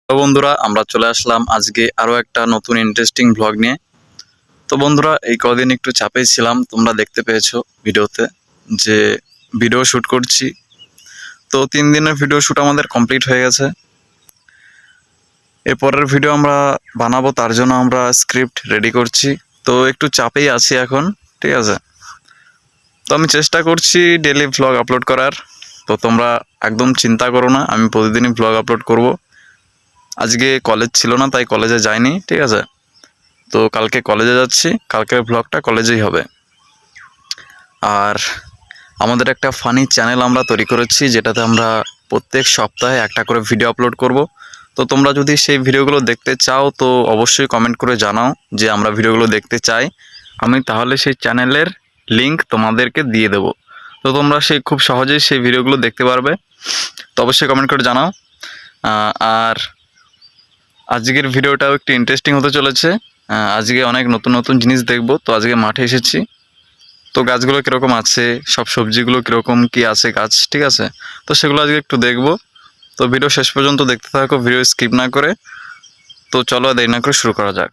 তো বন্ধুরা আমরা চলে আসলাম আজকে আরো একটা নতুন ইন্টারেস্টিং ব্লগ নিয়ে। তো বন্ধুরা এই কদিন একটু চাপেই ছিলাম, তোমরা দেখতে পেয়েছো ভিডিওতে যে ভিডিও শ্যুট করছি। তো 3 দিনের ভিডিও শ্যুট আমাদের কমপ্লিট হয়ে গেছে। এরপরের ভিডিও আমরা বানাবো, তার জন্য আমরা স্ক্রিপ্ট রেডি করছি। তো একটু চাপেই আছি এখন, ঠিক আছে। তো আমি চেষ্টা করছি ডেইলি ভ্লগ আপলোড করার। তো তোমরা একদম চিন্তা করো না, আমি প্রতিদিনই ভ্লগ আপলোড করব। আজকে কলেজ ছিল না তাই কলেজে যাইনি, ঠিক আছে। তো কালকে কলেজে যাচ্ছি, কালকের ভ্লগটা কলেজেই হবে। আর আমাদের একটা ফানি চ্যানেল আমরা তৈরি করেছি, যেটাতে আমরা প্রত্যেক সপ্তাহে একটা করে ভিডিও আপলোড করব। তো তোমরা যদি সেই ভিডিওগুলো দেখতে চাও তো অবশ্যই কমেন্ট করে জানাও যে আমরা ভিডিওগুলো দেখতে চাই। আমি তাহলে সেই চ্যানেলের লিংক তোমাদেরকে দিয়ে দেব। তো তোমরা খুব সহজেই সেই ভিডিওগুলো দেখতে পারবে। তো অবশ্যই কমেন্ট করে জানাও। আর আজকের ভিডিওটাও একটু ইন্টারেস্টিং হতে চলেছে। আজকে অনেক নতুন নতুন জিনিস দেখব। তো আজকে মাঠে এসেছি, তো গাছগুলো কীরকম আছে, সব সবজিগুলো কীরকম কী আছে গাছ, ঠিক আছে। তো সেগুলো আজকে একটু দেখব। তো ভিডিও শেষ পর্যন্ত দেখতে থাকো, ভিডিও স্কিপ না করে। তো চলো দেরি না করে শুরু করা যাক।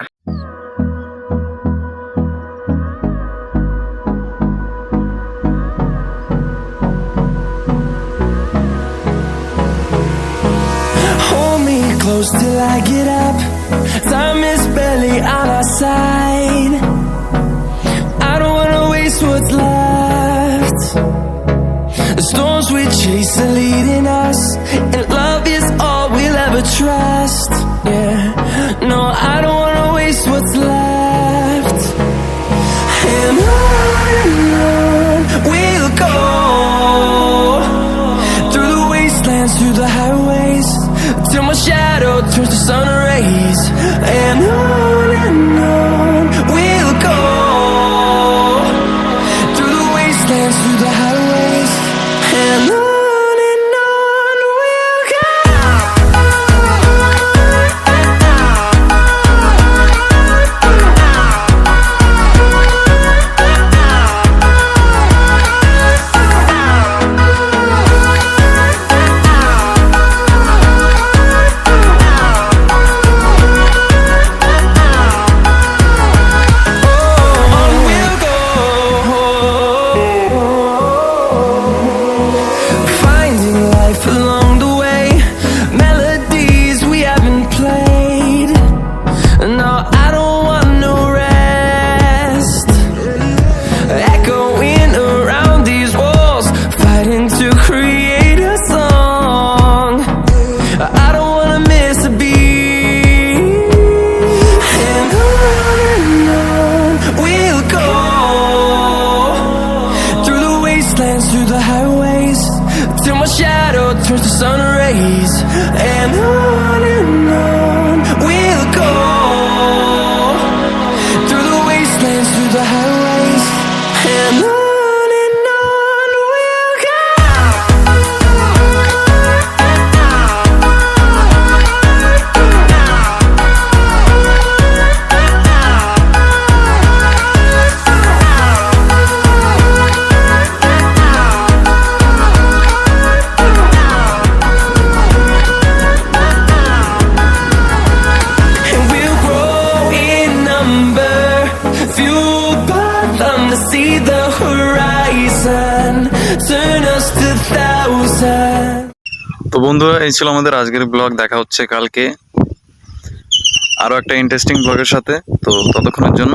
Hold me close till I get up. Time is barely on our side. I don't wanna waste what's left. The storms we chase are leading us, and love is all we'll ever trust. Yeah, no, I don't wanna waste what's left. And on we'll go, through the wastelands, through the highways, till my shadow turns to sun rays. And on we'll go, through the wastelands, through the highways. And on we'll go. On we'll go, finding life along the way, melodies we haven't played. No, I don't want no rest, echoing around these walls, fighting to create a song. I don't wanna miss a beat. And on we'll go, through the wastelands, through the highways, till my shadow turns to sun rays. And on we'll go, through the wastelands, through the highways. And on we'll go. And we'll grow in number, fueled by them to see the horizon, turn us to thousands. তো বন্ধুরা এই ছিল আমাদের আজকের blog. দেখা হচ্ছে কালকে আরও একটা ইন্টারেস্টিং ব্লগের সাথে। তো ততক্ষণের জন্য